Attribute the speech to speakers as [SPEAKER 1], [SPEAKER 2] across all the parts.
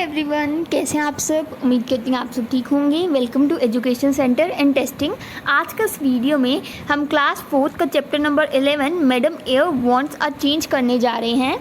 [SPEAKER 1] Everyone, कैसे हैं आप सब। उम्मीद करती हूँ आप सब ठीक होंगे। Welcome to education centre and testing. आज का इस वीडियो में हम क्लास 4 का chapter number 11 Madam Air wants a change करने जा रहे हैं।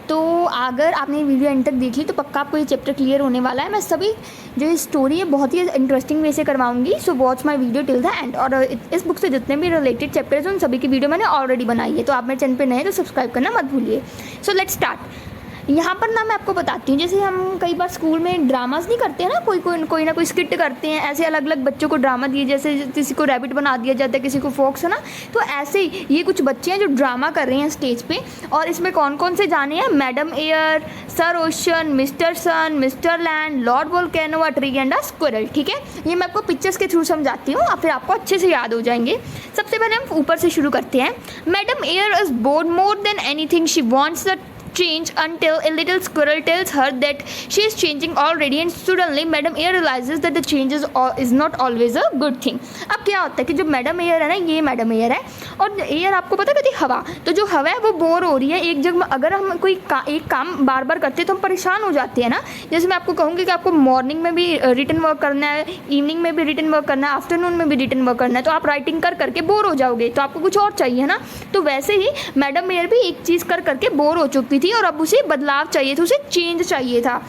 [SPEAKER 1] तो अगर आपने वीडियो एंड तक देख ली तो पक्का आपको ये चैप्टर क्लियर होने वाला है। मैं सभी जो स्टोरी है बहुत ही इंटरेस्टिंग वे से करवाऊंगी। So watch my video till the end. और इस बुक से जितने भी रिलेटेड चैप्टर्स हैं उन सभी की वीडियो मैंने ऑलरेडी बनाई है, तो आप मेरे चैनल पर नए तो सब्सक्राइब करना मत भूलिए। So let's start. यहाँ पर ना मैं आपको बताती हूँ, जैसे हम कई बार स्कूल में ड्रामास नहीं करते हैं ना, कोई ना कोई स्किट करते हैं, ऐसे अलग अलग बच्चों को ड्रामा दिए, जैसे किसी को रैबिट बना दिया जाता है, किसी को फॉक्स, है ना। तो ऐसे ही ये कुछ बच्चे हैं जो ड्रामा कर रहे हैं स्टेज पे। और इसमें कौन कौन से जाने हैं? Madam Air, Sir Ocean, Mister Sun, Mister Land, Lord Volcano, a tree and a squirrel. ठीक है, ये मैं आपको पिक्चर्स के थ्रू समझाती हूँ, फिर आपको अच्छे से याद हो जाएंगे। सबसे पहले हम ऊपर से शुरू करते हैं। Madam air is board more than anything, she wants the change until a little squirrel tells her that she is changing already, and suddenly Madam Air realizes that the change is not always a good thing. अब क्या होता है कि जो madam air है ना, ये madam air है, और एयर आपको पता कहती है हवा। तो जो हवा है वो बोर हो रही है एक जगह। अगर हम एक काम बार बार करते हैं तो हम परेशान हो जाते हैं ना। जैसे मैं आपको कहूँगी कि आपको मॉर्निंग में भी रिटन वर्क करना है, इवनिंग में भी रिटन वर्क करना है, आफ्टरनून में भी रिटन वर्क करना है, तो आप राइटिंग कर करके बोर हो जाओगे, तो आपको कुछ और चाहिए ना। तो वैसे ही मैडम एयर भी एक चीज़ कर करके बोर हो चुकी थी और अब उसे बदलाव चाहिए था, उसे चेंज चाहिए था।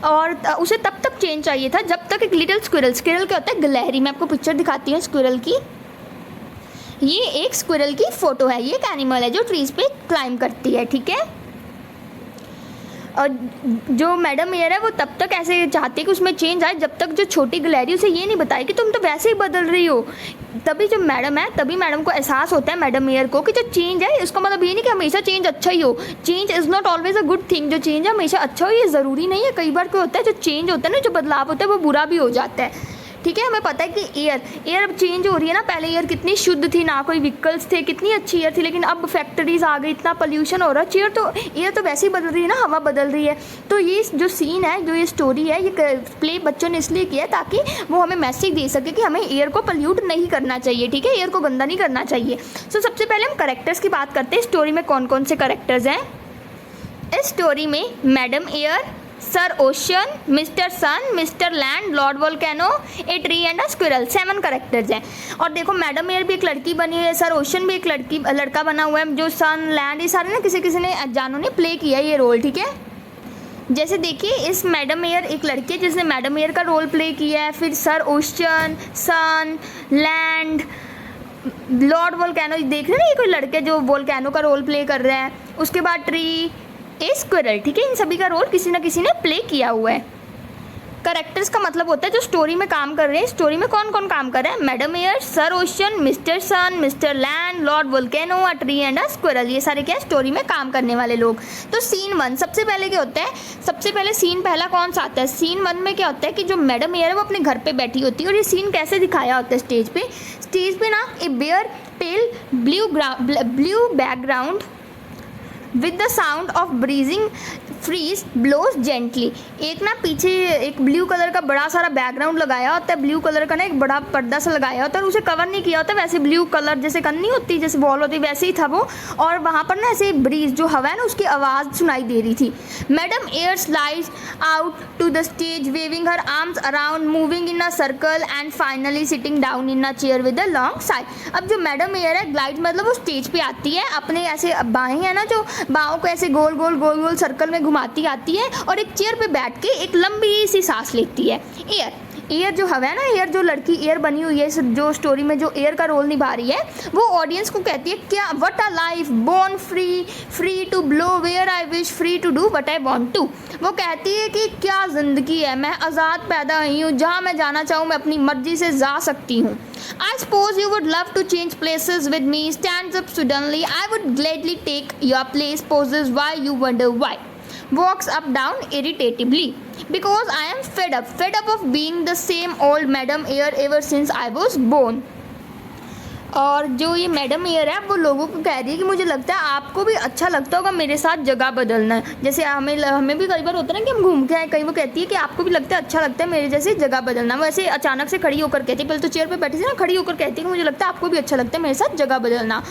[SPEAKER 1] और उसे तब तक चेंज चाहिए था जब तक एक लिटिल स्क्विरल क्या होता है? गिलहरी। मैं आपको पिक्चर दिखाती हूँ स्क्विरल की। ये एक स्क्विरल की फोटो है। ये एक एनिमल है जो ट्रीज पे क्लाइंब करती है। ठीक है, और जो मैडम एयर है वो तब तक ऐसे चाहती है कि उसमें चेंज आए जब तक जो छोटी गिलहरी उसे ये नहीं बताए कि तुम तो वैसे ही बदल रही हो। तभी जो मैडम है, तभी मैडम को एहसास होता है मैडम एयर को कि जो चेंज है उसका मतलब ये नहीं कि हमेशा चेंज अच्छा ही हो। Change is not always a good thing. जो चेंज है हमेशा अच्छा हो ये ज़रूरी नहीं है। कई बार क्या होता है, जो चेंज होता है ना, जो बदलाव होता है वो बुरा भी हो जाता है। ठीक है, हमें पता है कि एयर अब चेंज हो रही है ना। पहले एयर कितनी शुद्ध थी, ना कोई व्हीकल्स थे, कितनी अच्छी एयर थी, लेकिन अब फैक्ट्रीज आ गई, इतना पोल्यूशन हो रहा है। एयर तो वैसे ही बदल रही है ना, हवा बदल रही है। तो ये जो सीन है, जो ये स्टोरी है, ये प्ले बच्चों ने इसलिए किया ताकि वो हमें मैसेज दे सके कि हमें एयर को पोल्यूट नहीं करना चाहिए। ठीक है, एयर को गंदा नहीं करना चाहिए। सो सबसे पहले हम करेक्टर्स की बात करते हैं। स्टोरी में कौन कौन से करेक्टर्स हैं? इस स्टोरी में Madam Air, Sir Ocean, Mister Sun, Mister Land, Lord Volcano, a tree and a squirrel, 7 characters हैं। और देखो मैडम एयर भी एक लड़की बनी हुई है, सर ओशन भी एक लड़का बना हुआ है, जो सन लैंड, ये सारे ना किसी ने जानों ने प्ले किया है ये रोल। ठीक है, जैसे देखिए इस मैडम एयर एक लड़की है जिसने मैडम एयर का रोल प्ले किया है। फिर सर ओशन, सन, लैंड, लॉर्ड वोल्केनो, देख रहे हैं ये कोई लड़के जो वोल्केनो का रोल प्ले कर रहे हैं। उसके बाद ट्री, ए स्क्विरल। ठीक है, इन सभी का रोल किसी न किसी ने प्ले किया हुआ है। करेक्टर्स का मतलब होता है जो स्टोरी में काम कर रहे हैं। स्टोरी में कौन कौन काम कर रहे हैं? Madam Air, Sir Ocean, Mister Sun, Mister Land, Lord Volcano, a tree and a squirrel, ये सारे क्या है? स्टोरी में काम करने वाले लोग। तो सीन 1 सबसे पहले क्या होता है? सबसे पहले सीन पहला कौन सा आता है? सीन 1 में क्या होता है कि जो मैडम एयर है वो अपने घर पे बैठी होती है। और ये सीन कैसे दिखाया होता है स्टेज पे ना, a bare pale blue background with the sound of breezing freeze blows gently. एक ना पीछे एक ब्लू कलर का बड़ा सारा बैकग्राउंड लगाया होता है, ब्लू कलर का ना एक बड़ा पर्दा सा लगाया होता है, और उसे कवर नहीं किया होता। वैसे ब्लू कलर जैसे गन नहीं होती, जैसे बॉल होती, वैसे ही था वो। और वहाँ पर ना ऐसे ब्रीज जो हवा है ना उसकी आवाज़ सुनाई दे रही थी। Madam Air slides out to the stage waving her arms around, moving in a circle and finally sitting down in a chair with a long sigh. अब जो मैडम एयर है, ग्लाइड मतलब वो स्टेज पे आती है, अपने ऐसे बाहें है ना, जो बाहों को ऐसे गोल गोल सर्कल में घुमाती आती है, और एक चेयर पे बैठ के एक लंबी सी सांस लेती है। एयर जो हवा है ना, एयर जो लड़की एयर बनी हुई है, जो स्टोरी में जो एयर का रोल निभा रही है, वो ऑडियंस को कहती है क्या what a life, born free to blow where I wish, free to do what I want to. वो कहती है कि क्या ज़िंदगी है, मैं आज़ाद पैदा हुई हूँ, जहाँ मैं जाना चाहूँ मैं अपनी मर्जी से जा सकती हूँ। I suppose you would love to change places with me, stands up suddenly, I would gladly take your place, poses why you wonder why, walks up down irritably, because I am fed up of being the same old Madam Air ever since I was born. और जो ये madam air है वो लोगों को कह रही है कि मुझे लगता है आपको भी अच्छा लगता होगा मेरे साथ जगह बदलना। जैसे हमें भी कई बार होता है ना कि हम घूम के आए, कहीं वो कहती है कि आपको भी लगता है अच्छा लगता है मेरे जैसे जगह बदलना। वो ऐसे अचानक से खड़ी होकर कहती है, पहले तो चेयर पे बैठी थी ना, खड़ी होकर कहती है कि मुझे लगता है आपको भी अच्छा लगता है मेरे साथ जगह बदलना।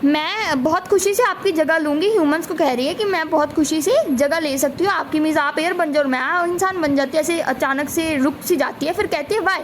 [SPEAKER 1] मैं बहुत खुशी से आपकी जगह लूँगी। ह्यूमंस को कह रही है कि मैं बहुत खुशी से जगह ले सकती हूँ आपकी, मीन्स आप एयर बन जाओ और मैं इंसान बन जाती है। ऐसे अचानक से रुक सी जाती है, फिर कहती है वाई,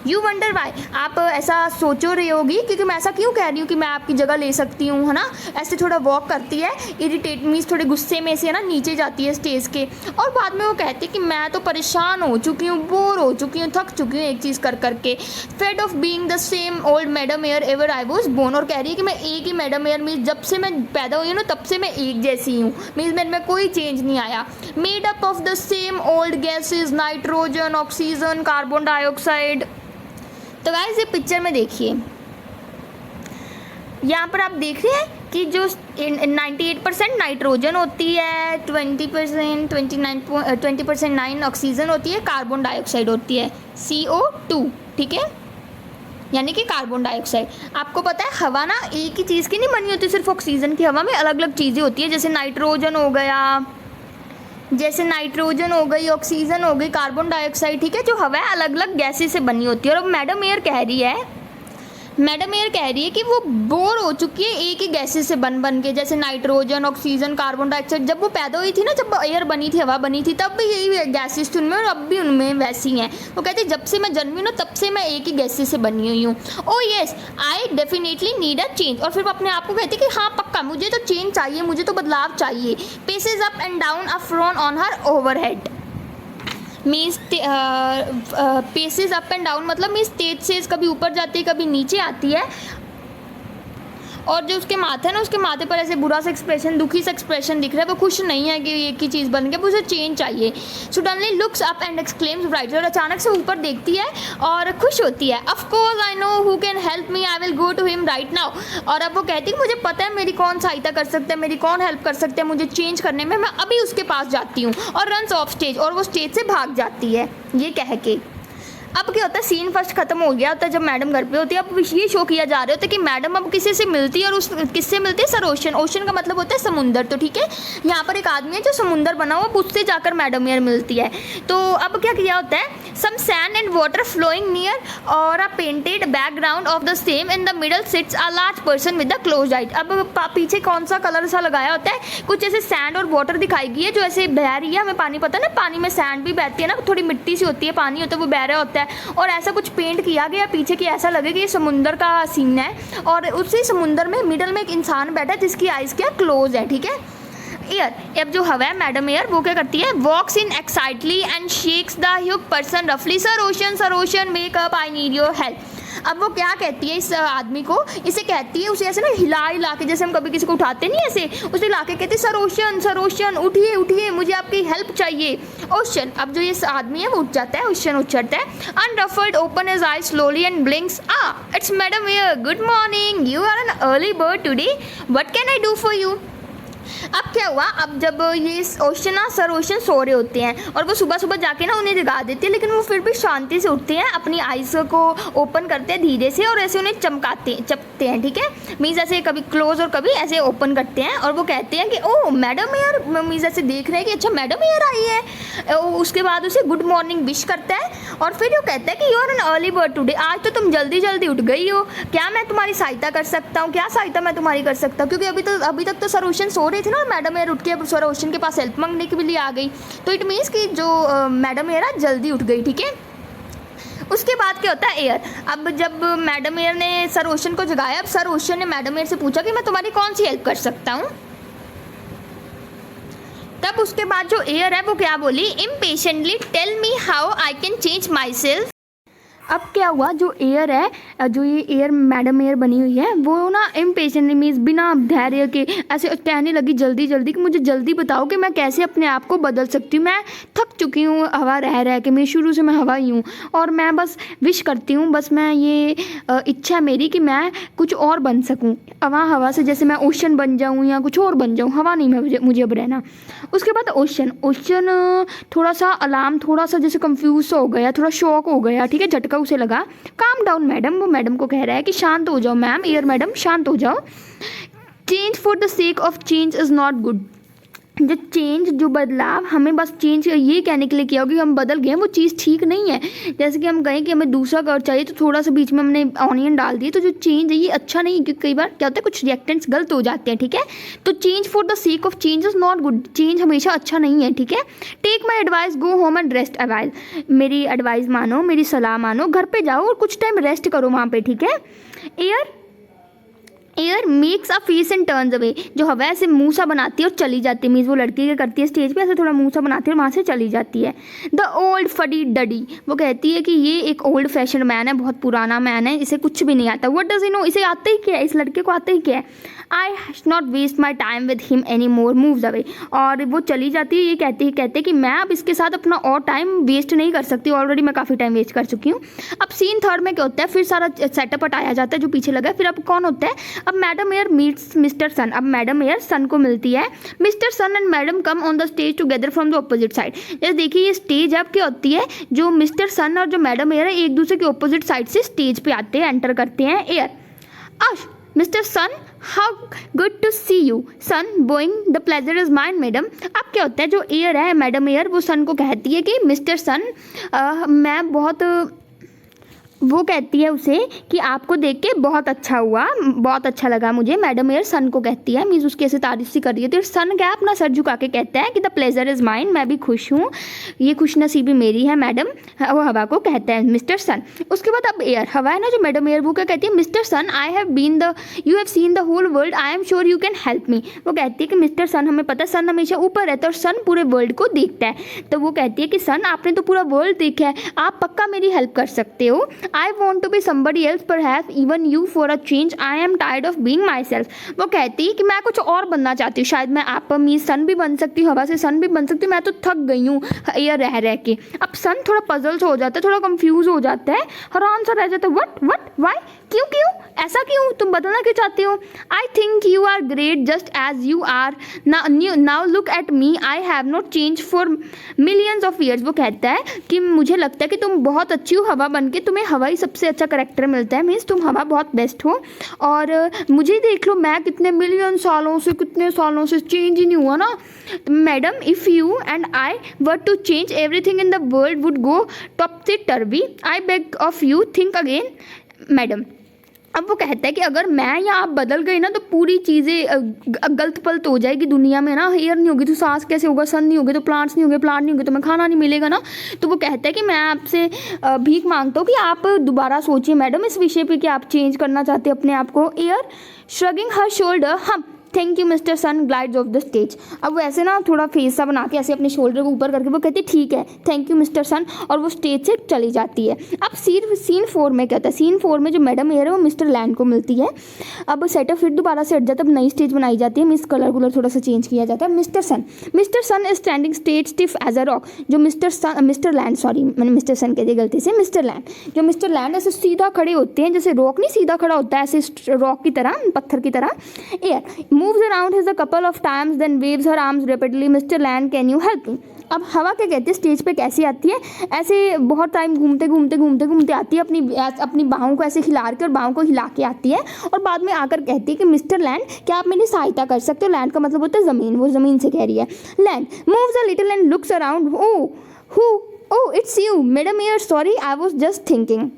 [SPEAKER 1] यू वंडर वाई, आप ऐसा सोचो रही होगी क्योंकि मैं ऐसा क्यों कह रही हूँ कि मैं आपकी जगह ले सकती हूँ, है ना। ऐसे थोड़ा वॉक करती है, इरिटेट मीन्स थोड़े गुस्से में से, है ना, नीचे जाती है स्टेज के। और बाद में वो कहती है कि मैं तो परेशान हो चुकी हूँ, बोर हो चुकी हूँ, थक चुकी हूँ एक चीज़ कर करके, fed of being the same old madam Air ever I was born. और कह रही है कि मैं एक ही मैडम एयर मीन्स जब से मैं पैदा हुई हूँ ना तब से मैं एक जैसी हूँ, मीन्स मेरे में कोई चेंज नहीं आया। Made up of the same old gases, nitrogen, oxygen, carbon dioxide. तो गाइस ये पिक्चर में देखिए, यहाँ पर आप देख रहे हैं कि जो 98% नाइट्रोजन होती है, 20% 9 ऑक्सीजन होती है, कार्बन डाइऑक्साइड होती है CO2, ठीक है, यानी कि कार्बन डाइऑक्साइड। आपको पता है हवा ना एक ही चीज़ की नहीं बनी होती, सिर्फ ऑक्सीजन की। हवा में अलग अलग चीज़ें होती है, जैसे नाइट्रोजन हो गया, जैसे नाइट्रोजन हो गई, ऑक्सीजन हो गई, कार्बन डाइऑक्साइड, ठीक है, जो हवा है अलग अलग गैसेस से बनी होती है। और अब मैडम एयर कह रही है कि वो बोर हो चुकी है एक ही गैसेस से बन के, जैसे नाइट्रोजन, ऑक्सीजन, कार्बन डाइऑक्साइड। जब वो पैदा हुई थी ना, जब एयर बनी थी, हवा बनी थी, तब भी यही गैसेस थी उनमें और अब भी उनमें वैसी हैं। वो कहती है जब से मैं जन्मी हूँ ना तब से मैं एक ही गैसेस से बनी हुई हूँ। Oh yes, I definitely need a change. और फिर वो अपने आप को कहती है कि हाँ पक्का मुझे तो चेंज चाहिए, मुझे तो बदलाव चाहिए। Paces up and down a frown on her overhead, means paces up and down मतलब मीन्स तेज से कभी ऊपर जाती है कभी नीचे आती है। और जो उसके माथे है ना, उसके माथे पर ऐसे बुरा सा एक्सप्रेशन, दुखी सा एक्सप्रेशन दिख रहा है, वो खुश नहीं है कि एक ही चीज़ बन गया, उसे चेंज चाहिए। Suddenly looks up and exclaims brightly, और अचानक से ऊपर देखती है और खुश होती है। Of course I know who can help me, I will go to him right now. और अब वो कहती है मुझे पता है मेरी कौन सहायता कर सकता है, मेरी कौन हेल्प कर सकता है मुझे चेंज करने में, मैं अभी उसके पास जाती हूँ। और रन्स ऑफ स्टेज, और वो स्टेज से भाग जाती है ये कह के। अब क्या होता है, सीन फर्स्ट खत्म हो गया होता है जब मैडम घर पे होती है। अब ये शो किया जा रहा होता है कि मैडम अब किसी से मिलती है, और उस किससे मिलती है, सर ओशन। ओशन का मतलब होता है समुंदर, तो ठीक है, यहाँ पर एक आदमी है जो समुंदर बना हुआ, उससे जाकर मैडम एयर मिलती है। तो अब क्या किया होता है, some sand and water flowing near और a painted background of the same, in the middle sits a large person with the closed eyes. अब पीछे कौन सा कलर सा लगाया होता है, कुछ ऐसे सैंड और वाटर दिखाई गई है जो ऐसे बह रही है, हमें पानी पता है ना, पानी में सैंड भी बहती है ना, थोड़ी मिट्टी सी होती है, पानी होता है वो बह रहा होता है। और ऐसा कुछ पेंट किया गया पीछे कि ऐसा लगे कि ये समुंदर का सीन है, और उसी समुंदर में मिडल में एक इंसान बैठा है जिसकी आइज क्या क्लोज है, ठीक है। एयर, अब जो हवा है मैडम एयर वो क्या करती है, walks in excitedly and shakes the huge person रफली, sir ocean make up, I need your help. अब वो क्या कहती है इस आदमी को, इसे कहती है, उसे ऐसे ना हिला के, जैसे हम कभी किसी को उठाते नहीं ऐसे, उसे हिला के कहती है सर ओशन उठिए उठिए, मुझे आपकी हेल्प चाहिए। ओशन, अब जो ये आदमी है वो उठ जाता है, ओशन उठ जाता है, unruffled open his eyes slowly and blinks, it's madam air, good morning, you are an early bird today, what can I do for you. अब क्या हुआ, अब जब ये ओशन ना, सर ओशन सो रहे होते हैं और वो सुबह सुबह जाके ना उन्हें जगा देते हैं, लेकिन वो फिर भी शांति से उठते हैं, अपनी आइज़ को ओपन करते हैं धीरे से और ऐसे उन्हें चपते हैं, ठीक है, मीन्स ऐसे कभी क्लोज और कभी ऐसे ओपन करते हैं। और वो कहते हैं कि ओ मैडम एयर, मीन्स ऐसे देख रहे हैं कि अच्छा मैडम एयर आई है। उसके बाद उसे गुड मॉर्निंग विश करता है और फिर वो कहता है कि you are an early bird today, आज तो तुम जल्दी जल्दी उठ गई हो, क्या मैं तुम्हारी सहायता कर सकता हूँ, क्या सहायता मैं तुम्हारी कर सकता हूँ, क्योंकि अभी तक तो सर ओशन सो रहे थे ना, मैडम एयर उठ के अब सर ओशन के पास हेल्प मांगने के लिए आ गई, तो इट मीन्स कि जो मैडम एयर जल्दी उठ गई, ठीक है। उसके बाद क्या होता है, एयर, अब जब मैडम एयर ने सर ओशन को जगाया, अब सर ओशन ने मैडम एयर से पूछा कि मैं तुम्हारी कौन सी हेल्प कर सकता हूँ। तब उसके बाद जो एयर है वो क्या बोली, impatiently tell me how I can change myself. अब क्या हुआ, जो एयर है, जो ये एयर मैडम एयर बनी हुई है, वो ना इम्पेशेंटली मीन्स बिना धैर्य के ऐसे कहने लगी जल्दी जल्दी कि मुझे जल्दी बताओ कि मैं कैसे अपने आप को बदल सकती हूँ, मैं थक चुकी हूँ हवा रह के, मैं शुरू से मैं हवा ही हूँ और मैं बस विश करती हूँ, बस मैं ये इच्छा है मेरी कि मैं कुछ और बन सकूँ, हवा से जैसे मैं ओशन बन जाऊँ या कुछ और बन जाऊँ, हवा नहीं मैं मुझे अब रहना। उसके बाद ओशन थोड़ा सा अलार्म, थोड़ा सा जैसे कंफ्यूज हो गया, थोड़ा शॉक हो गया, ठीक है, झटका उसे लगा। काम डाउन मैडम, वो मैडम को कह रहा है कि शांत हो जाओ मैम, एयर मैडम शांत हो जाओ। Change for the sake of change is not good, जो चेंज, जो बदलाव हमें बस चेंज ये कहने के लिए किया होगा कि हम बदल गए, वो चीज़ ठीक नहीं है। जैसे कि हम कहें कि हमें दूसरा कलर चाहिए तो थोड़ा सा बीच में हमने ऑनियन डाल दिए, तो जो चेंज है ये अच्छा नहीं है, क्योंकि कई बार क्या होता है कुछ रिएक्टेंट्स गलत हो जाते हैं, ठीक है। तो change for the sake of change is not good, change हमेशा अच्छा नहीं है, ठीक है। Take my advice, go home and rest a while, मेरी एडवाइस मानो, मेरी सलाह मानो, घर पे जाओ और कुछ टाइम रेस्ट करो वहाँ पे, ठीक है। Air makes a face and turns away, जो हवा ऐसे मुंह सा बनाती है और चली जाती है, मीन्स वो लड़की क्या करती है स्टेज पे ऐसे थोड़ा मुंह सा बनाती है और वहाँ से चली जाती है। द ओल्ड फडी डडी, वो कहती है कि ये एक ओल्ड फैशन मैन है, बहुत पुराना मैन है, इसे कुछ भी नहीं आता। व्हाट डज ही नो, इसे आता ही क्या है, इस लड़के को आता ही क्या है। I not waste my time with him any more, moves away, और वो चली जाती है। ये कहते कि मैं अब इसके साथ अपना और टाइम वेस्ट नहीं कर सकती, ऑलरेडी मैं काफ़ी टाइम वेस्ट कर चुकी हूँ। अब सीन थर्ड में क्या होता है, फिर सारा सेटअप हटाया जाता है जो पीछे लगा है। फिर अब कौन होता है, अब Madam Air meets Mister Sun, अब मैडम एयर सन को मिलती है। Mister Sun and madam come on the stage together from the opposite side. जैसे देखिए ये स्टेज अब क्या होती है, जो मिस्टर सन और जो मैडम एयर है एक दूसरे के अपोजिट साइड से स्टेज पे आते हैं, एंटर करते हैं। Air, ah Mister Sun, how good to see you. Sun bowing, the pleasure is mine madam. अब क्या होता है, जो एयर है मैडम एयर, वो सन को कहती है कि मिस्टर सन, मैं बहुत, वो कहती है उसे कि आपको देख के बहुत अच्छा हुआ, बहुत अच्छा लगा मुझे। मैडम एयर सन को कहती है, मीन्स उसकी ऐसे तारीफ सी कर रही है। तो सन क्या अपना सर झुका के कहता है कि द प्लेजर इज़ माइन, मैं भी खुश हूँ, ये खुश नसीबी मेरी है मैडम, वो हवा को कहता है मिस्टर सन। उसके बाद अब एयर, हवा है ना जो मैडम एयर, वो क्या कहती है, mister Sun I have been the, you have seen the whole world, I am sure you can help me. वो कहती है कि मिस्टर सन, हमें पता है सन हमेशा ऊपर रहता है और सन पूरे वर्ल्ड को देखता है। तो वो कहती है कि सन आपने तो पूरा वर्ल्ड देखा है, आप पक्का मेरी हेल्प कर सकते हो। I want to be somebody else, perhaps even you for a change. I am tired of being myself. वो कहती है कि मैं कुछ और बनना चाहती हूँ, शायद मैं आप मीन्स सन भी बन सकती हूँ, हवा से सन भी बन सकती हूँ, मैं तो थक गई हूँ ये रह के। अब सन थोड़ा पजल हो जाता है, थोड़ा कंफ्यूज हो जाता है, हैरान सा रह जाता है। व्हाट वाई, क्यों ऐसा क्यों, तुम बदलना क्यों चाहती हो। I think you are great just as you are, now look at me, I have not change for millions of years. वो कहता है कि मुझे लगता है कि तुम बहुत अच्छी हो हवा बन के, तुम्हें हवा ही सबसे अच्छा करेक्टर मिलता है, मीन्स तुम हवा बहुत बेस्ट हो। और मुझे देख लो, मैं कितने मिलियन सालों से, कितने सालों से चेंज ही नहीं हुआ ना। Madam if you and I were to change everything in the world would go topsy turvy, I beg of you think again madam. अब वो कहता है कि अगर मैं या आप बदल गए ना तो पूरी चीज़ें गलत पलत हो जाएगी दुनिया में ना। एयर नहीं होगी तो सांस कैसे होगा, सन नहीं होगी तो प्लांट्स नहीं होंगे, प्लांट नहीं होंगे तो मैं खाना नहीं मिलेगा ना। तो वो कहता है कि मैं आपसे भीख मांगता हूँ कि आप दोबारा सोचिए मैडम इस विषय पे कि आप चेंज करना चाहते हैं अपने आप को। Air shrugging her shoulder, hmm thank you mister sun glides off the stage. अब वो ऐसे ना थोड़ा फेस सा बना के ऐसे अपने शोल्डर को ऊपर करके वो कहती है ठीक है थैंक यू मिस्टर सन, और वो स्टेज से चली जाती है। अब सीन 4 में क्या होता है, सीन 4 में जो मैडम एयर है वो मिस्टर लैंड को मिलती है। अब सेटअप फिर दोबारा से हट जाता है, अब नई स्टेज बनाई जाती है, मिस कलर थोड़ा सा चेंज किया जाता है। Mister sun is standing stage stiff as a rock. जो मिस्टर लैंड, सॉरी मैंने मिस्टर सन कह दिया गलती से, मिस्टर लैंड ऐसे सीधा खड़े होते हैं, जैसे रॉक नहीं सीधा खड़ा होता है ऐसे रॉक की तरह, पत्थर की तरह। Air moves around his a couple of times then waves her arms rapidly, Mr. Land can you help me। अब हवा क्या कहते हैं स्टेज पे कैसी आती है, ऐसे बहुत टाइम घूमते आती है, अपनी बाहों को ऐसे हिला के और बाहों को हिला के आती है, और बाद में आकर कहती है कि मिस्टर लैंड क्या आप मेरी सहायता कर सकते हो। लैंड का मतलब होता है ज़मीन, वो ज़मीन से कह रही है। Land moves a little and looks around, oh it's you madam air, sorry I was just thinking.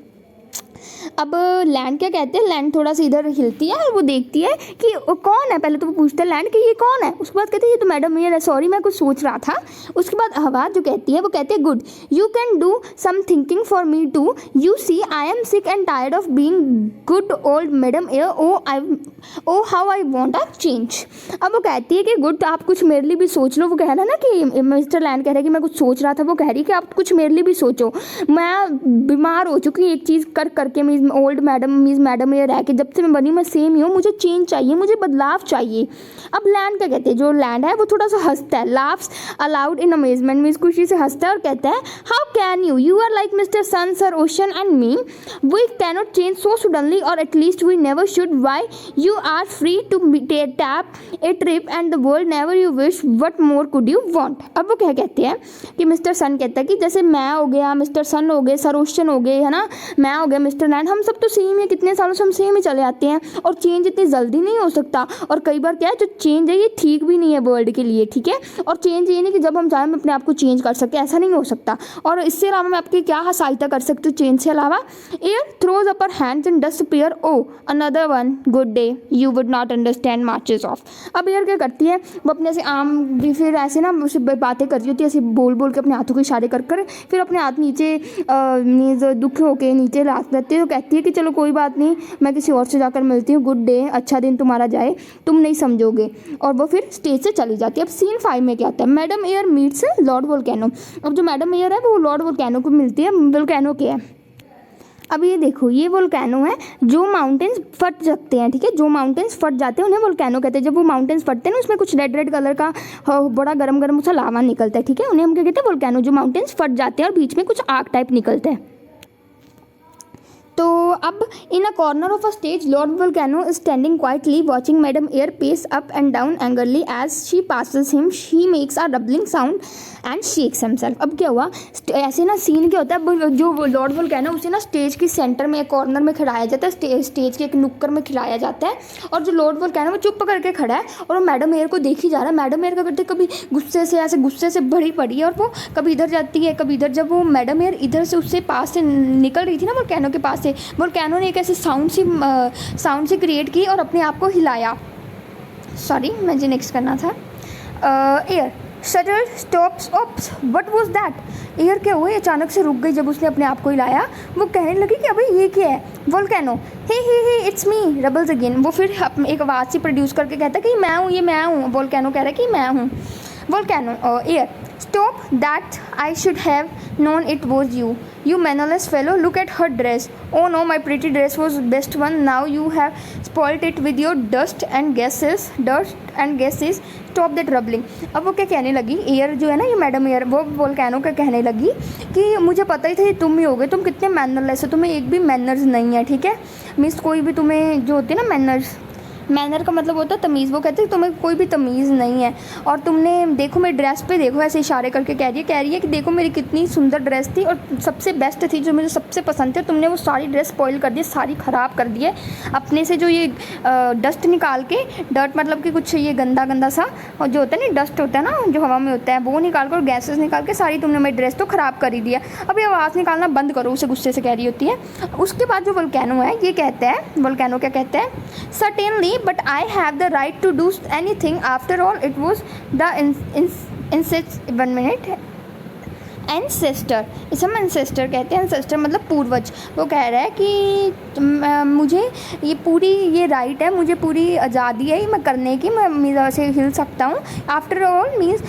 [SPEAKER 1] अब लैंड क्या कहते हैं, लैंड थोड़ा सा इधर हिलती है और वो देखती है कि कौन है। पहले तो वो पूछता है लैंड कि ये कौन है, उसके बाद कहते हैं ये तो मैडम एयर है, सॉरी मैं कुछ सोच रहा था। उसके बाद हवा जो कहती है वो कहती है good you can do some thinking for me too, you see I am sick and tired of being good old madam air, oh how I want a change. अब वो कहती है कि गुड आप कुछ मेरे लिए भी सोच लो। वो कह रहा है ना कि मिस्टर लैंड कह रहा है कि मैं कुछ सोच रहा था, वो कह रही है कि आप कुछ मेरे लिए भी सोचो, मैं बीमार हो चुकी हूँ एक चीज़ करके, ओल्ड मैडम ये रह के जब से मैं बनी मैं सेम ही हूँ, मुझे चेंज चाहिए, मुझे बदलाव चाहिए। अब लैंड क्या कहते हैं, जो लैंड है वो थोड़ा सा हंसता है, laughs allowed in amazement, means खुशी से हंसता है और कहता है how can you? You are like Mr. Sun, Sir Ocean and me. We cannot change so suddenly, or at least we never should. Why? You are free to tap a trip and the world never you wish. What more could you want? अब वो क्या कहते हैं कि mister सन कहता है कि जैसे मैं हो गया, मिस्टर सन हो गए, सर ओशन हो गए, है ना, मैं हो गया मिस्टर लैंड, हम सब तो सेम है, कितने सालों से हम सेम ही चले आते हैं और चेंज इतनी जल्दी नहीं हो सकता। और कई बार क्या है, जो चेंज है ये ठीक भी नहीं है वर्ल्ड के लिए, ठीक है। और चेंज ये नहीं कि जब हम चाहें हम अपने आप को चेंज कर सकते, ऐसा नहीं हो सकता। और इससे अलावा मैं आपकी क्या सहायता कर सकती हूँ चेंज से अलावा? Air throws up her hands and dust appear, oh another one good day you would not understand marches off. अब एयर क्या करती है, वो अपने से आम भी फिर ऐसे ना उसे बातें करती होती है, ऐसे बोल बोल के अपने हाथों के इशारे कर कर फिर अपने हाथ नीचे दुख होके नीचे ला देती है। तो कहती है कि चलो कोई बात नहीं, मैं किसी और से जाकर मिलती हूँ, गुड डे, अच्छा दिन तुम्हारा जाए, तुम नहीं समझोगे। और वो फिर स्टेज से चली जाती है। अब सीन 5 में क्या आता है, madam Air meets Lord volcano. अब जो मैडम एयर है वो लॉर्ड वोल्केनो को मिलती है। वोल्केनो क्या है, अब ये देखो, ये वोल्केनो है जो माउंटेन्स फट सकते हैं, ठीक है, जो माउंटेन्स फट जाते हैं उन्हें वोल्केनो कहते हैं। जब वो माउंटेन्स फटते हैं ना, उसमें कुछ रेड रेड कलर का बड़ा गरम गरम सा लावा निकलता है, ठीक है, उन्हें हम क्या कहते हैं, वोल्केनो। जो माउंटेन्स फट जाते हैं और बीच में कुछ आग टाइप निकलते हैं। तो अब in a corner of a stage lord volcano is standing quietly watching madam air pace up and down angrily as she passes him. She makes a rumbling sound and shakes himself. अब क्या हुआ, ऐसे ना scene क्या होता है, जो Lord volcano उसे ना स्टेज के सेंटर में कॉर्नर में खिलाया जाता है, स्टेज के एक नुक्कड़ में खिलाया जाता है। और जो लॉर्ड वोल्केनो वो चुप करके खड़ा है और वो मैडम एयर को देखी जा रहा है। मैडम एयर का करते कभी गुस्से से, ऐसे गुस्से से भरी पड़ी है और वो कभी इधर जाती है कभी इधर। जब वो मैडम एयर इधर से उससे पास से निकल रही थी ना वोल्केनो के पास से, वोल्केनो ने एक ऐसे साउंड से क्रिएट की और अपने आप को हिलाया। सॉरी, मुझे नेक्स्ट करना था। Air shuttle stops ops, what was that. Air क्या हुआ, अचानक से रुक गई जब उसने अपने आप को हिलाया। वो कहने लगी कि अबे ये क्या है। Volcano hey it's me rumbles again. वो फिर एक आवाज़ से प्रोड्यूस करके कहता कि मैं हूँ, ये मैं हूँ। वोल्केनो कह रहा है कि मैं हूँ। Volcano air stop that, I should have known it was you, you mannerless fellow, look at her dress, oh no, my pretty dress was best one, now you have spoilt it with your dust and gases, stop that rubbling। अब वो क्या कहने लगी, air जो है ना, ये madam air, वो वोल्केनो का कहने लगी कि मुझे पता ही था ये तुम ही होगे, तुम कितने मैनरलेस हो, तुम्हें एक भी मैनर्स नहीं है, ठीक है, मीन्स कोई भी तुम्हें जो होती है ना मैनर्स, मैनर का मतलब होता है तमीज़, वो कहते हैं तुम्हें कोई भी तमीज़ नहीं है। और तुमने देखो मेरी ड्रेस पे देखो, ऐसे इशारे करके कह रही है कि देखो मेरी कितनी सुंदर ड्रेस थी और सबसे बेस्ट थी, जो मुझे सबसे पसंद थी, तुमने वो सारी ड्रेस स्पॉइल कर दी, सारी ख़राब कर दी है अपने से। जो ये डस्ट निकाल के, डर्ट मतलब कि कुछ ये गंदा गंदा सा, और जो होता है ना डस्ट होता है ना जो हवा में होता है, वो निकाल कर, गैसेस निकाल के सारी तुमने मेरी ड्रेस तो ख़राब कर ही दिया, अब ये आवाज़ निकालना बंद करो, उसे गुस्से से कह रही होती है। उसके बाद जो वोल्केनो है ये कहता है, वोल्केनो क्या कहता है, certainly but I have the right to do anything, after all it was the one minute ancestor, इसे हम एंसेस्टर कहते हैं। एंसेस्टर मतलब पूर्वज। वो कह रहा है कि मुझे ये पूरी ये राइट है, मुझे पूरी आज़ादी है मैं करने की, मैं से हिल सकता हूँ। आफ्टर ऑल मीन्स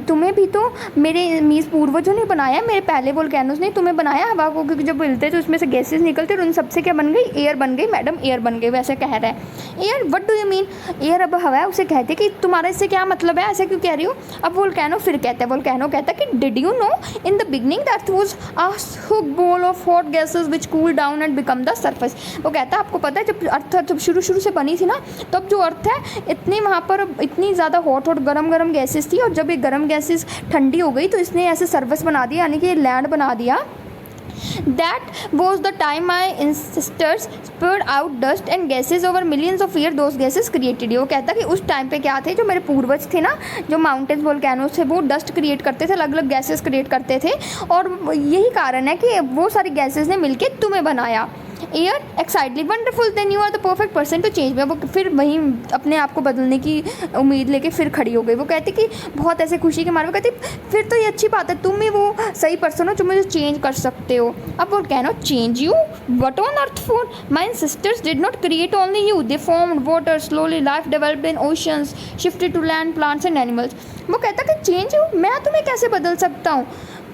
[SPEAKER 1] तुम्हें भी तो मेरे मीन्स पूर्वजों ने बनाया, मेरे पहले वोल्केनोस ने तुम्हें बनाया हवा को, क्योंकि जब हिलते तो उसमें से गैसेस निकलते और उन सबसे क्या बन गई, एयर बन गई, मैडम एयर बन गई। वैसे कह रहा है air, what do you mean. Air अब हवा है, उसे कहते कि तुम्हारा इससे क्या मतलब है, ऐसे क्यों कह रही हो। अब वोल्केनो फिर कहता है, वोल्केनो कहता है कि did you know in the beginning that was a huge ball of hot gases which cooled down and become the surface। वो कहता है आपको पता है जब अर्थ जब शुरू से बनी थी ना, तब जो अर्थ है इतनी वहाँ पर इतनी ज़्यादा हॉट गरम गैसेस थी, और जब ये गरम गैसेस ठंडी हो गई तो इसने ऐसे सर्फेस बना दिया, यानी कि लैंड बना दिया। That was the time my ancestors spewed out dust and gases over millions of years, those gases created you। वो कहता कि उस टाइम पे क्या थे, जो मेरे पूर्वज थे ना, जो माउंटेन्स वोल्केनोस थे, वो डस्ट क्रिएट करते थे, अलग अलग गैसेस क्रिएट करते थे, और यही कारण है कि वो सारी गैसेस ने मिलके तुम्हें बनाया। Air excitedly wonderful, then you are the perfect person to change. वो फिर वहीं अपने आप को बदलने की उम्मीद लेके फिर खड़ी हो गई। वो कहती कि बहुत ऐसे खुशी के मारे, वो कहती फिर तो ये अच्छी बात है, तुम ही वो सही पर्सन हो जो मुझे चेंज कर सकते हो। अब वो can not change you, what on earth for, my sisters did not create only you, they formed water, slowly life developed in oceans, shifted to land, plants and animals. वो कहता कि चेंज यू, मैं तुम्हें कैसे बदल सकता हूँ,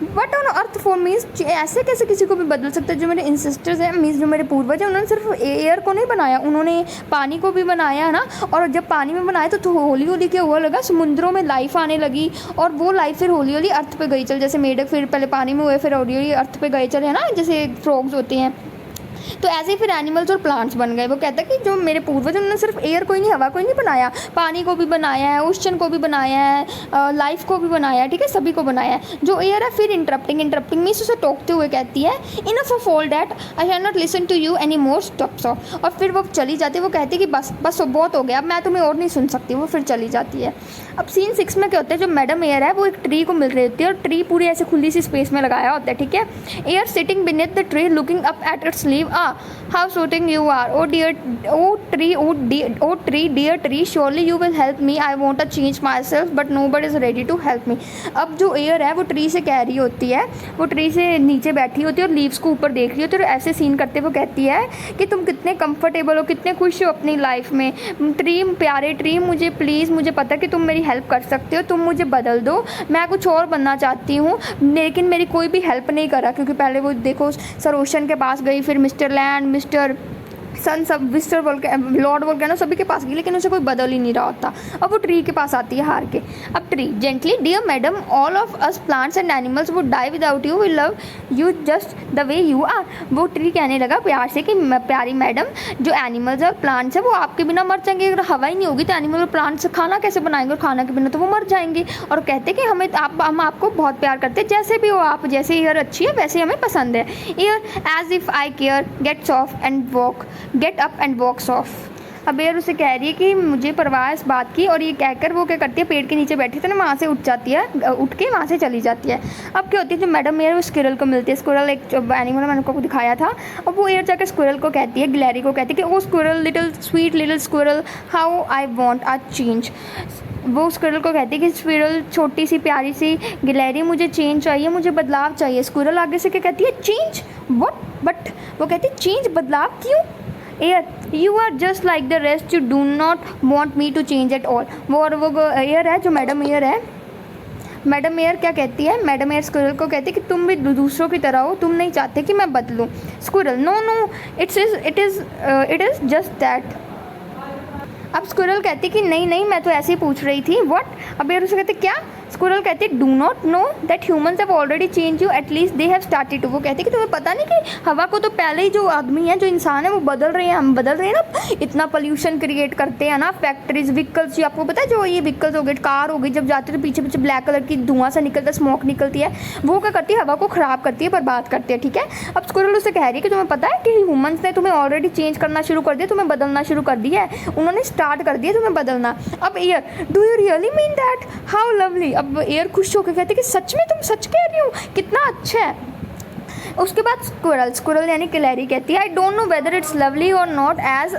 [SPEAKER 1] but on earth form means ऐसे कैसे किसी को भी बदल सकता है। जो मेरे इंसिस्टर्स हैं मीन्स जो मेरे पूर्वज हैं उन्होंने सिर्फ एयर को नहीं बनाया, उन्होंने पानी को भी बनाया है ना। और जब पानी में बनाया तो हौली हौली क्या हुआ लगा, समुद्रों में लाइफ आने लगी और वो लाइफ फिर हौली हौली अर्थ पे गई चल। जैसे मेढक फिर पहले पानी में हुए फिर हौली हौली अर्थ पे गए चले है ना, जैसे फ्रॉग्स होते हैं। तो ऐसे ही फिर एनिमल्स और प्लांट्स बन गए। वो कहता है कि जो मेरे पूर्वज उन्होंने सिर्फ एयर को ही नहीं, हवा को ही नहीं बनाया, पानी को भी बनाया है, ओशन को भी बनाया है, लाइफ को भी बनाया है, ठीक है, सभी को बनाया है। जो एयर है फिर इंटरप्टिंग मीन्स उसे टोकते हुए कहती है enough of all that I can not listen to you any more stops off. और फिर वो चली जाती है, वो कहती है कि बस बस बहुत हो गया, अब मैं तुम्हें और नहीं सुन सकती। वो फिर चली जाती है। अब सीन 6 में क्या होता है, जो मैडम एयर है वो एक ट्री को मिल रही होती है और ट्री पूरी ऐसे खुली सी स्पेस में लगाया होता है, ठीक है। Air sitting beneath the tree looking up at its leave how soothing you are, oh dear, oh tree, dear tree, surely you will help me, I want to change myself but nobody is ready to help me। अब जो air है वो tree से कह रही होती है, वो ट्री से नीचे बैठी होती है और लीव्स को ऊपर देख रही होती है और ऐसे सीन करते वो कहती है कि तुम कितने कंफर्टेबल हो, कितने खुश हो अपनी लाइफ में। ट्री, प्यारे ट्री, मुझे प्लीज़, मुझे पता है कि तुम मेरी हेल्प कर सकते हो, तुम मुझे बदल दो, मैं कुछ और बनना चाहती हूँ, लेकिन मेरी कोई भी हेल्प नहीं करा। क्योंकि पहले वो देखो सर ओशन के पास गई, फिर मिस्टर लैंड, मिस्टर सन, सब मिस्टर लॉर्ड वोल्केनो सभी के पास गई, लेकिन उसे कोई बदल ही नहीं रहा होता। अब वो ट्री के पास आती है हार के। अब tree gently, dear madam, all of us plants and animals would die without you, we love you just the way you are. वो ट्री कहने लगा प्यार से कि प्यारी मैडम, जो एनिमल्स और प्लांट्स है वो आपके बिना मर जाएंगे। अगर हवा ही नहीं होगी तो एनिमल और प्लांट्स खाना कैसे बनाएंगे, और खाना के बिना तो वो मर जाएंगे। और कहते कि हम आपको बहुत प्यार करते हैं, जैसे भी हो आप, जैसे एयर अच्छी है वैसे हमें पसंद है। Air as if I care gets off and walk, get up and walks off. अब एयर उसे कह रही है कि मुझे परवाह है इस बात की, और ये कहकर वो क्या करती है, पेड़ के नीचे बैठी थी ना, वहाँ से उठ जाती है, उठ के वहाँ से चली जाती है। अब क्या होती है, जो मैडम एयर वो स्क्विरल को मिलती है। स्क्विरल एक एनिमल मैंने आपको दिखाया था। और वो एयर जाकर स्क्विरल को कहती है, गिलहरी को कहती है कि oh squirrel, little sweet little squirrel, how I want a change. वो स्क्विरल को कहती है कि स्क्विरल, छोटी सी प्यारी सी गिलहरी, मुझे चेंज चाहिए, मुझे बदलाव चाहिए। स्क्विरल आगे से क्या कहती है, चेंज व्हाट, बट वो कहती है चेंज, बदलाव क्यों। Air, you are just like the rest, you do not want me to change at all. वो एयर है, जो मैडम एयर है, मैडम एयर क्या कहती है, मैडम एयर स्क्विरल को कहती है कि तुम भी दूसरों की तरह हो, तुम नहीं चाहते कि मैं बदलूं। Squirrel, no no, it is just that. अब स्क्विरल कहती कि नहीं नहीं, मैं तो ऐसे ही पूछ रही थी। व्हाट। अब एयर उसे कहते क्या। स्क्विरल कहती है do not know that humans have already change you, at least they have started to. वो कहती है कि तुम्हें पता नहीं कि हवा को तो पहले ही जो आदमी है, जो इंसान है, वो बदल रहे हैं, हम बदल रहे हैं ना। इतना पोल्यूशन क्रिएट करते हैं ना, फैक्ट्रीज, व्हीकल्स, जो आपको पता है, जो ये व्हीकल्स हो गए, कार हो गई, जब जाते तो पीछे पीछे ब्लैक कलर की धुआं सा निकलता है, स्मोक निकलती है, वो क्या करती है, हवा को ख़राब करती है, बर्बाद करती है, ठीक है। अब स्क्विरल उससे कह रही है कि तुम्हें पता है कि ह्यूमंस ने तुम्हें ऑलरेडी चेंज करना शुरू कर दिया, तुम्हें बदलना शुरू कर दिया है, उन्होंने स्टार्ट कर दिया तुम्हें बदलना। अब air, do you really mean that, how lovely. अब एयर खुश होकर कहते कि सच में, तुम सच कह रही हो, कितना अच्छा है। उसके बाद स्क्विरल यानी गिलहरी कहती है I don't know whether it's lovely और not, as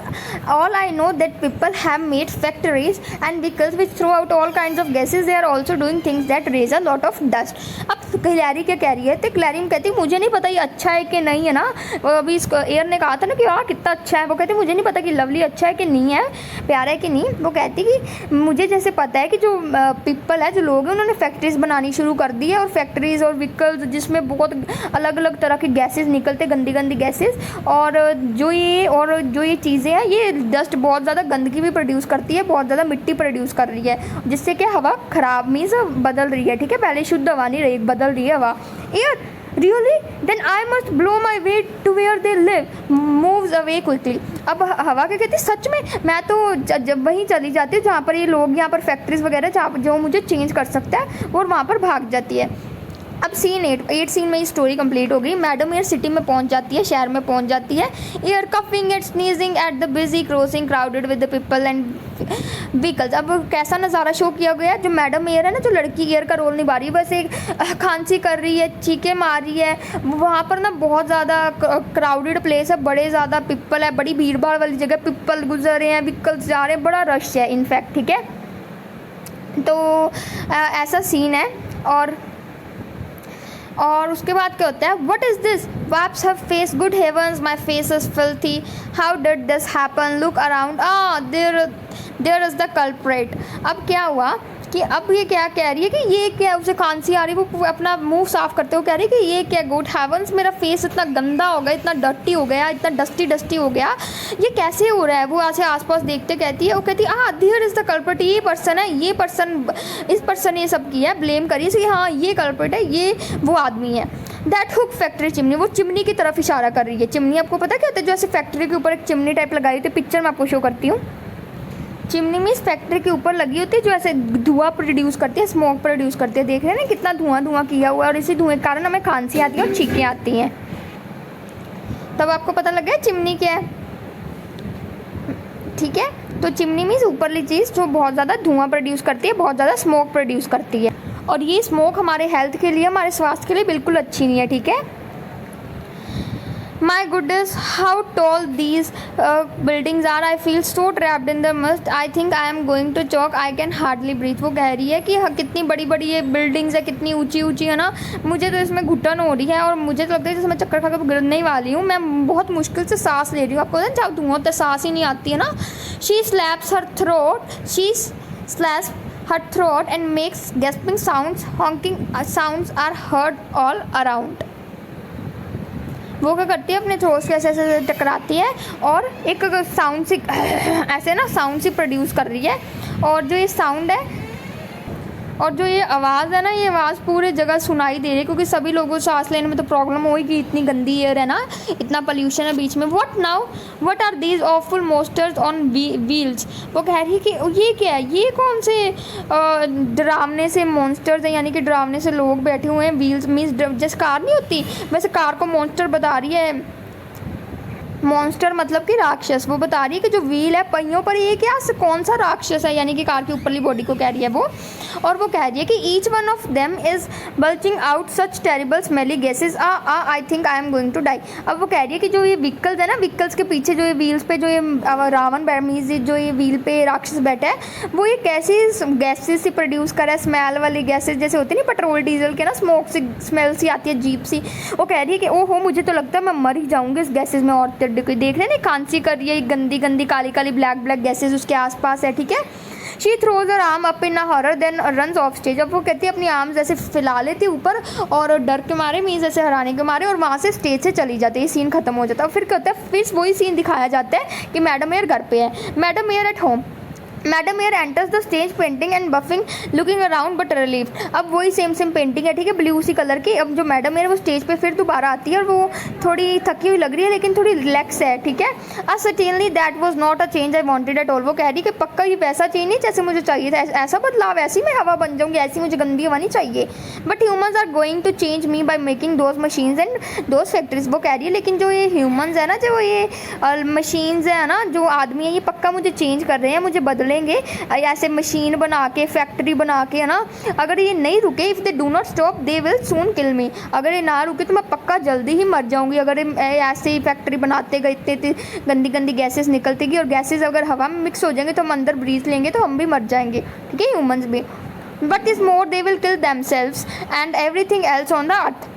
[SPEAKER 1] all I know that people have made factories and vehicles which throw out all kinds of gases, they are also doing things that raise a lot of dust. अब गिलहरी क्या कह रही है, तो गिलहरी कहती है मुझे नहीं पता ये अच्छा है कि नहीं है ना। अभी एयर ने कहा था ना कि हाँ कितना अच्छा है, वो कहती मुझे नहीं पता कि लवली अच्छा है कि नहीं है, प्यारा है कि नहीं। वो कहती कि मुझे जैसे पता है कि जो पीपल है, जो लोग हैं, उन्होंने फैक्ट्रीज बनानी शुरू कर दी है, और फैक्ट्रीज और व्हीकल्स जिसमें बहुत अलग अलग तरह के गैसेस निकलते, गंदी गंदी गैसेस, और जो ये चीज़ें हैं, ये डस्ट बहुत ज़्यादा गंदगी भी प्रोड्यूस करती है, बहुत ज़्यादा मिट्टी प्रोड्यूस कर रही है, जिससे कि हवा ख़राब मीन्स बदल रही है, ठीक है। पहले शुद्ध हवा नहीं रही, बदल रही है हवा। Air, really, then I must blow my way to where they live, moves away quickly. अब हवा क्या कहती है, सच में मैं तो जब वहीं चली जाती हूँ जहाँ पर ये लोग, यहाँ पर फैक्ट्रीज वगैरह जहाँ जो मुझे चेंज कर सकता है, और वहाँ पर भाग जाती है। अब सीन 8 सीन में ये स्टोरी कंप्लीट हो गई। मैडम एयर सिटी में पहुंच जाती है, शहर में पहुंच जाती है। Air coughing and sneezing at the busy crossing crowded with the people and vehicles. अब कैसा नज़ारा शो किया गया है, जो मैडम एयर है ना, जो लड़की एयर का रोल निभा रही है, बस एक खांसी कर रही है, चीखें मार रही है, वहाँ पर ना बहुत ज़्यादा क्राउडेड प्लेस है, बड़े ज़्यादा पीपल है, बड़ी भीड़ भाड़ वाली जगह, पीपल गुजर रहे हैं, व्हीकल्स जा रहे हैं, बड़ा रश है इनफैक्ट, ठीक है। तो ऐसा सीन है। और उसके बाद क्या होता है, what is this, whoops have face, good heavens, my face is filthy, how did this happen, look around, there is the culprit. अब क्या हुआ कि अब ये क्या कह रही है कि ये क्या, उसे खांसी आ रही है, वो अपना मुंह साफ करते हुए कह रही है कि ये क्या, गुड हेवंस मेरा फेस इतना गंदा हो गया, इतना डर्टी हो गया, इतना डस्टी हो गया, ये कैसे हो रहा है। वो ऐसे आसपास देखते कहती है, वो कहती है हाँ देयर इज़ द कल्प्रिट, ये पर्सन है, ये पर्सन, इस पर्सन ये सब किया है, ब्लेम करिए कि हाँ ये कल्प्रिट है, ये वो आदमी है। दैट हुक फैक्ट्री चिमनी, वो चिमनी की तरफ इशारा कर रही है। चिमनी आपको पता क्या होता है, जो ऐसे फैक्ट्री के ऊपर एक चिमनी टाइप लगाई होती है, पिक्चर मैं आपको शो करती हूँ। चिमनी मीन्स फैक्ट्री के ऊपर लगी होती है, जो ऐसे धुआं प्रोड्यूस करती है, स्मोक प्रोड्यूस करती है। देख रहे हैं ना कितना धुआं किया हुआ है, और इसी धुएं के कारण हमें खांसी आती है और छींकें आती हैं। तब आपको पता लग गया चिमनी क्या है, ठीक है। तो चिमनी मीन्स ऊपरली चीज़ जो बहुत ज़्यादा धुआं प्रोड्यूस करती है, बहुत ज़्यादा स्मोक प्रोड्यूस करती है, और ये स्मोक हमारे हेल्थ के लिए, हमारे स्वास्थ्य के लिए बिल्कुल अच्छी नहीं है, ठीक है। My goodness, how tall these buildings are. I feel so trapped in the mist. I think I am going to choke. I can hardly breathe. वो कह रही है कि कितनी बड़ी बड़ी ये बिल्डिंग्स है, कितनी ऊंची ऊंची है ना, मुझे तो इसमें घुटन हो रही है, और मुझे तो लगता है जैसे मैं चक्कर खाकर गिरने ही वाली हूँ। मैं बहुत मुश्किल से सांस ले रही हूँ। आपको पता है जब धुआं होता है सांस ही नहीं आती है ना। She slaps her throat. She slaps her throat and makes gasping sounds. Honking sounds are heard all around. वो क्या करती है, अपने थ्रोट से ऐसे टकराती है और एक साउंड सी ऐसे ना साउंड सी प्रोड्यूस कर रही है, और जो ये साउंड है और जो ये आवाज़ है ना, ये आवाज़ पूरे जगह सुनाई दे रही है, क्योंकि सभी लोगों को सांस लेने में तो प्रॉब्लम होगी, इतनी गंदी एयर है ना, इतना पोल्यूशन है बीच में। What now, what are these awful monsters on wheels. वो कह रही है कि ये क्या है, ये कौन से डरावने से मॉन्स्टर्स हैं, यानी कि डरावने से लोग बैठे हुए हैं। व्हील्स मीन्स जैसे कार नहीं होती, वैसे कार को मॉन्स्टर बता रही है। मॉन्स्टर मतलब कि राक्षस। वो बता रही है कि जो व्हील है पहियों पर, ये क्या कौन सा राक्षस है, यानी कि कार की ऊपरली बॉडी को कह रही है वो। और वो कह रही है कि each one of them is bulging out such terrible smelly gases, I think I am going to die. अब वो कह रही है कि जो ये व्हीकल्स है ना, व्हीकल्स के पीछे जो ये व्हील्स पे जो ये रावण मीन्स जो ये व्हील पे राक्षस बैठा है, वो ये कैसी गैसेज से प्रोड्यूस कर रहा है, स्मेल वाली गैसेज जैसे होती है ना पेट्रोल डीजल के ना, स्मोक सी स्मेल सी आती है अजीब सी। वो कह रही है कि ओहो मुझे तो लगता है मैं मर ही जाऊँगी इस गैसेज में। और कोई देख रहे हैं खांसी कर रही है, गंदी गंदी काली काली ब्लैक ब्लैक गैसेज उसके आसपास है, ठीक है। She throws her arm up in a horror then runs off stage. अब वो कहती है अपनी आर्म्स ऐसे फैला लेती है ऊपर, और डर के मारे मीन्स ऐसे हराने के मारे, और वहाँ से स्टेज से चली जाती है। सीन खत्म हो जाता है। फिर क्या होता है, फिर वही सीन दिखाया जाता है कि मैडम एयर घर पे है। Madam air at home. Madam air enters the stage painting and buffing looking around but relief. अब वही सेम पेंटिंग है, ठीक है, ब्लू सी कलर की। अब जो मैडम एयर वो स्टेज पे फिर दोबारा आती है, और वो थोड़ी थकी हुई लग रही है, लेकिन थोड़ी रिलैक्स है, ठीक है। Certainly that was not a change I wanted eight all. वो कह रही कि पक्का ये वैसा चेंज नहीं जैसे मुझे चाहिए था, ऐसा बदलाव, ऐसी मैं हवा बन जाऊँगी, ऐसी मुझे गंदी हवा नहीं चाहिए। But humans are going to change me by making those machines and those factories. वो कह रही है लेकिन जो ये ह्यूमन्स है ना, जो ये मशीन्स है ना, जो आदमी है, ये पक्का मुझे चेंज कर रहे हैं, मुझे बदलेंगे, ऐसे मशीन बना के, फैक्ट्री बना के, है ना। अगर ये नहीं रुके, if they do not stop they will soon kill me. अगर ये ना रुके तो मैं पक्का जल्दी ही मर जाऊंगी। अगर ऐसे ही फैक्ट्री बनाते गए, इतनी गंदी गंदी गैसेस निकलती गई, और गैसेस अगर हवा में मिक्स हो जाएंगे तो हम अंदर ब्रीथ लेंगे तो हम भी मर जाएंगे, ठीक है, ह्यूमंस भी। But is more they will kill themselves and everything else on the earth.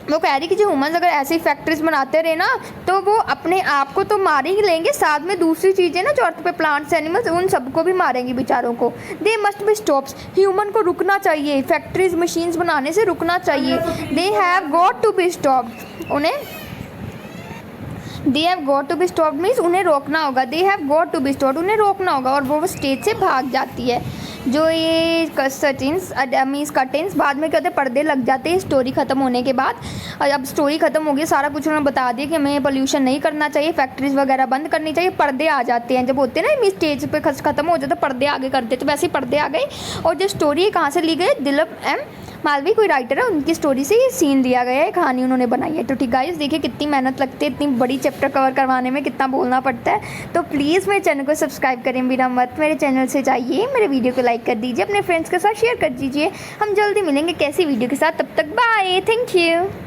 [SPEAKER 1] वो कह रही कि जो ह्यूमन्स अगर ऐसी फैक्ट्रीज बनाते रहे ना, तो वो अपने आप को तो मार ही लेंगे, साथ में दूसरी चीज़ें ना जो अर्थ पे प्लांट्स एनिमल्स, उन सबको भी मारेंगे बेचारों को। They must be stops. Human को रुकना चाहिए, फैक्ट्रीज मशीन्स बनाने से रुकना चाहिए। They have got to be stopped. उन्हें they have got to be stopped means उन्हें रोकना होगा। They have got to be stopped, उन्हें रोकना होगा। और वो स्टेज से भाग जाती है। जो ये कर्टेन्स मीन्स कर्टेन्स, बाद में क्या होते हैं, पर्दे लग जाते हैं स्टोरी ख़त्म होने के बाद। अब स्टोरी ख़त्म हो गई, सारा कुछ उन्होंने बता दिया कि हमें पोल्यूशन नहीं करना चाहिए, फैक्ट्रीज वगैरह बंद करनी चाहिए। पर्दे आ जाते हैं, जब होते हैं ना मीन्स स्टेज पे ख़त्म हो जाता है, पर्दे आगे कर देते, तो वैसे ही पर्दे आ गए। और जो स्टोरी कहाँ से ली गई, दिलीप एम मालवी कोई राइटर है, उनकी स्टोरी से ये सीन लिया गया है, कहानी उन्होंने बनाई है। तो ठीक गाइस, देखिए कितनी मेहनत लगती है इतनी बड़ी चैप्टर कवर करवाने में, कितना बोलना पड़ता है। तो प्लीज़ मेरे चैनल को सब्सक्राइब करें बिना मत, मेरे चैनल से जाइए, मेरे वीडियो को लाइक कर दीजिए, अपने फ्रेंड्स के साथ शेयर कर दीजिए। हम जल्दी मिलेंगे कैसी वीडियो के साथ, तब तक बाय, थैंक यू।